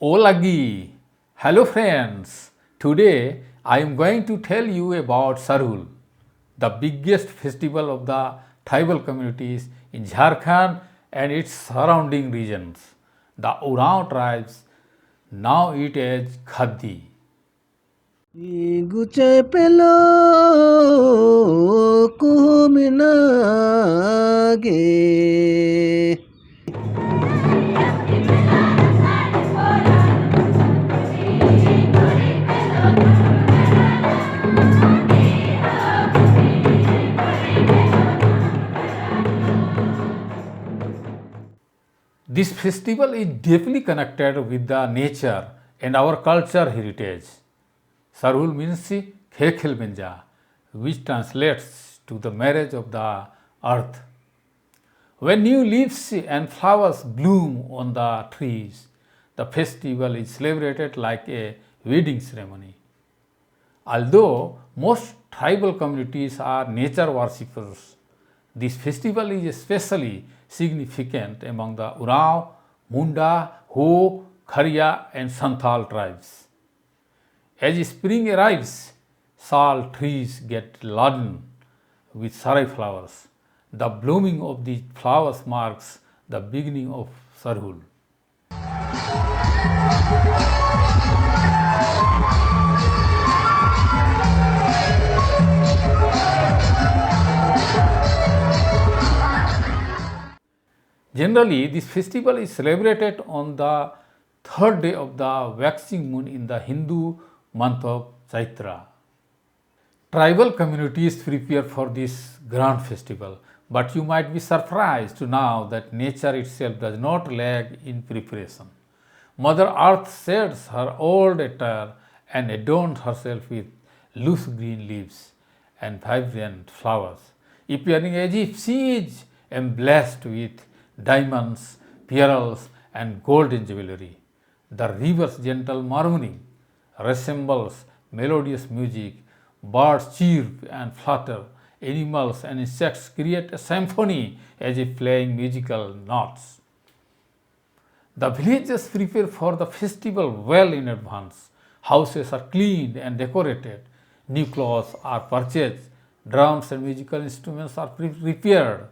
Olagi. Hello friends. Today I am going to tell you about Sarhul, the biggest festival of the tribal communities in Jharkhand and its surrounding regions. The Oraon tribes now it as Khaddi. গুচে পেল কুমিনাগে This festival is deeply connected with the nature and our culture heritage. Sarhul means Khekhel Benja, which translates to the marriage of the earth. When new leaves and flowers bloom on the trees, the festival is celebrated like a wedding ceremony. Although most tribal communities are nature worshippers, this festival is especially significant among the Oraon, Munda, Ho, Kharia and Santhal tribes. As spring arrives, sal trees get laden with sarai flowers. The blooming of these flowers marks the beginning of Sarhul. Generally, this festival is celebrated on the third day of the waxing moon in the Hindu month of Chaitra. Tribal communities prepare for this grand festival, but you might be surprised to know that nature itself does not lag in preparation. Mother Earth sheds her old attire and adorns herself with loose green leaves and vibrant flowers, appearing as if she is emblazoned with diamonds, pearls, and golden jewelry. The river's gentle murmuring resembles melodious music. Birds chirp and flutter. Animals and insects create a symphony as if playing musical notes. The villagers prepare for the festival well in advance. Houses are cleaned and decorated. New clothes are purchased. Drums and musical instruments are prepared.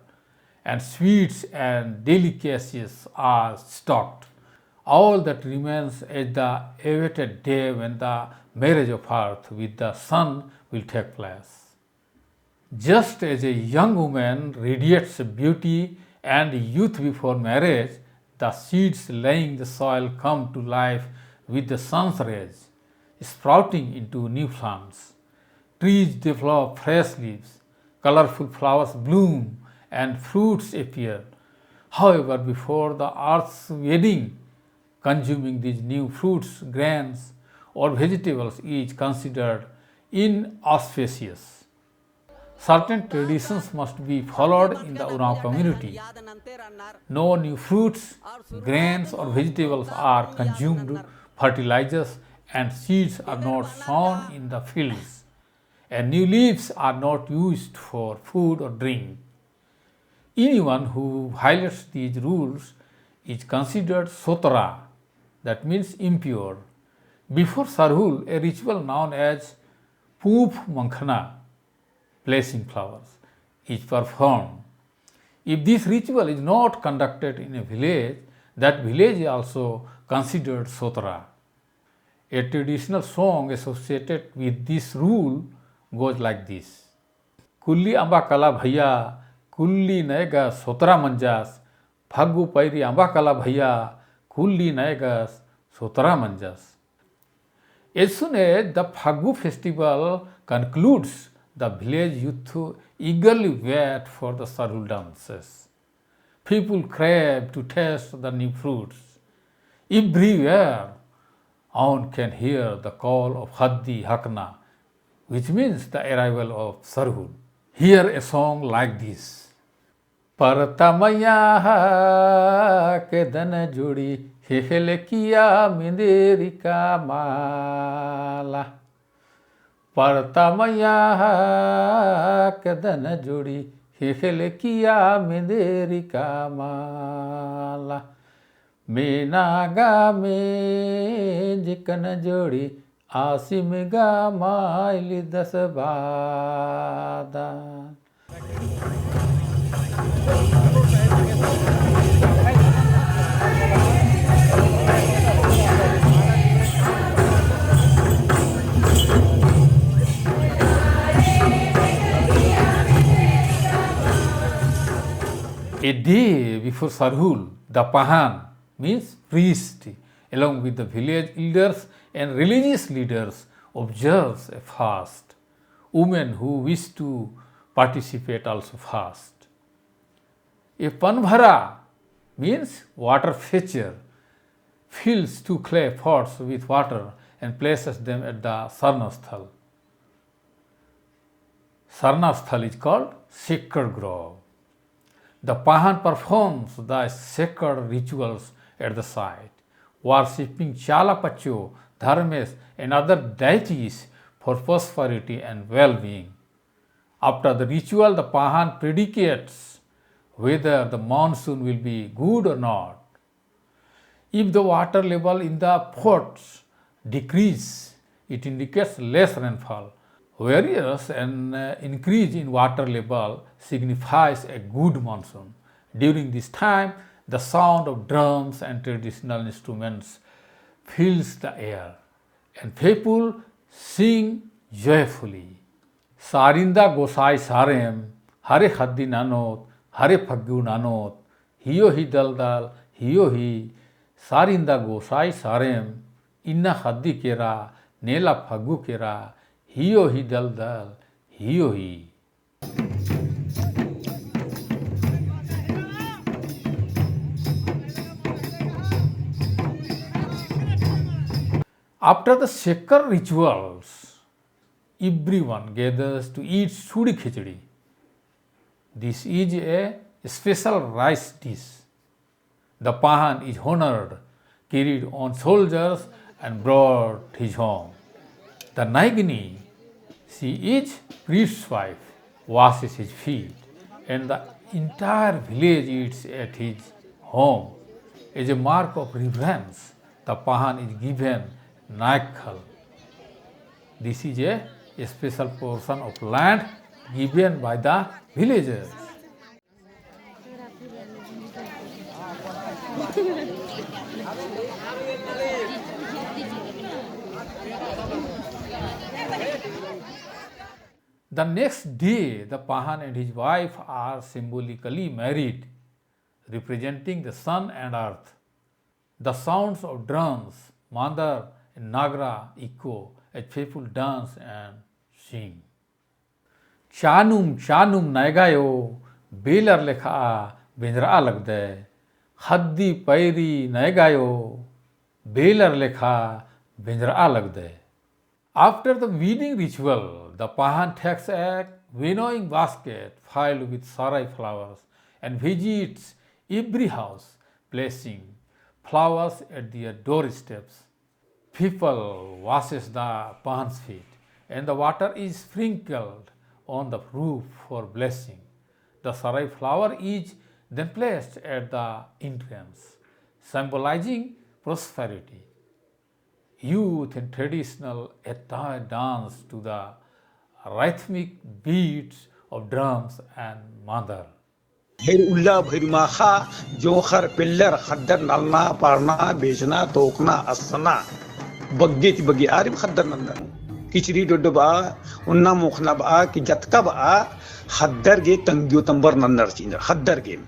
And sweets and delicacies are stocked. All that remains is the awaited day when the marriage of earth with the sun will take place. Just as a young woman radiates beauty and youth before marriage, the seeds laying the soil come to life with the sun's rays, sprouting into new plants. Trees develop fresh leaves, colorful flowers bloom, and fruits appear. However, before the earth's wedding, consuming these new fruits, grains, or vegetables is considered inauspicious. Certain traditions must be followed in the Oraon community. No new fruits, grains, or vegetables are consumed, fertilizers and seeds are not sown in the fields, and new leaves are not used for food or drink. Anyone who violates these rules is considered sotara, that means impure. Before Sarhul, a ritual known as Poop Mankhana, placing flowers, is performed. If this ritual is not conducted in a village, that village is also considered sotara. A traditional song associated with this rule goes like this. Kulli amba kala bhaiya, kulli nayega sotara manjas, phaggu pairi amba kala bhaiya, kulli nayega sotara manjas. As soon as the Phaggu festival concludes, the village youth eagerly wait for the Sarul dances. People crave to taste the new fruits. Everywhere, one can hear the call of Khaddi Hakna, which means the arrival of Sarhul. Hear a song like this. Partamaya ke dana jodi हेले किया मिंदेरी का माला पड़ता मैया कदन जोड़ी हेले किया मिंदेरी का माला Menaga me jikana jodi asimga maili dasbada. A day before Sarhul, the pahan means priest, along with the village elders and religious leaders, observes a fast. Women who wish to participate also fast. A panbhara means water fetcher fills two clay pots with water and places them at the Sarnasthal. Sarnasthal is called sacred grove. The pahan performs the sacred rituals at the site, worshipping Chalapacho, Dharmes, and other deities for prosperity and well-being. After the ritual, the pahan predicates whether the monsoon will be good or not. If the water level in the pots decrease, it indicates less rainfall, whereas an increase in water level signifies a good monsoon. During this time, the sound of drums and traditional instruments fills the air, and people sing joyfully. Sarinda gosai sarem, hare Khaddi nanot, hare phaggu nanot, hiyo hi daldal, hiyo hi, sarinda gosai sarem, inna Khaddi kera, nela phaggu kera, hiyo hi daldal, hiyo hi. After the sacred rituals, everyone gathers to eat suri khichdi. This is a special rice dish. The pahan is honored, carried on shoulders and brought his home. The Naigini, she is priest's wife, washes his feet, and the entire village eats at his home. As a mark of reverence, the pahan is given Naikhal. This is a special portion of land given by the villagers. The next day, the pahan and his wife are symbolically married, representing the sun and earth. The sounds of drums, mandar, and nagra echo as people dance and sing. Chanum chanum naigayo, belar lekha benra lagde, khaddi pairi naigayo, belar lekha benra lagde. After the wedding ritual, the pahan takes a winnowing basket filled with sarai flowers and visits every house, placing flowers at their doorsteps. People washes the pahan's feet, and the water is sprinkled on the roof for blessing. The sarai flower is then placed at the entrance, symbolizing prosperity. Youth and traditional attire dance to the rhythmic beats of drums and mandar. Ulla Bhirmaha, Johar Pillar, Haddar Nalna, Parna, Bejna, Tokna, Asana, Bagit Bagi Arim Haddar Nanda, Kichri Dodaba, Unna Mokhnaba, Kijatkaba, Haddar Gate and Gutambar Nandar in the Haddar game.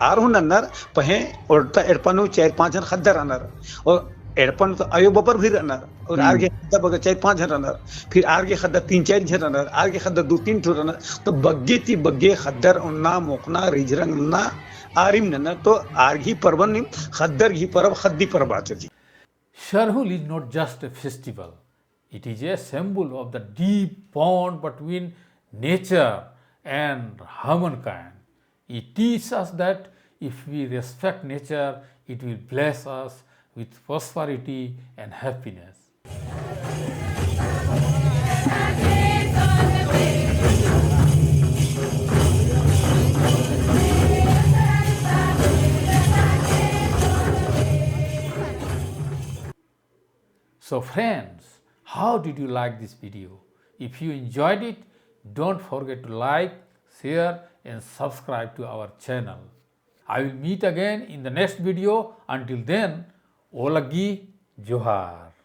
Arun Nanar, Pahe, or Erpano, Chair Panjan Haddar Anar, or एड़पन तो आयो बपर फिर runner और आगे खद्दा बगे 4-5 runner फिर आगे खद्दा 3-4 runner आगे खद्दा 2-3 runner तो बग्गे ती बग्गे खद्दर उन्ना मोकना रिजरंग ना आरिम नना तो आरगी पर्वन नि खद्दर घी परब खद्दी परब आचजी. Sharhul is not just a festival, it is a symbol of the deep bond between nature and humankind. It teaches us that if we respect nature, it will bless us with prosperity and happiness. So friends, how did you like this video? If you enjoyed it, don't forget to like, share and subscribe to our channel. I will meet again in the next video. Until then, Olagi Johar.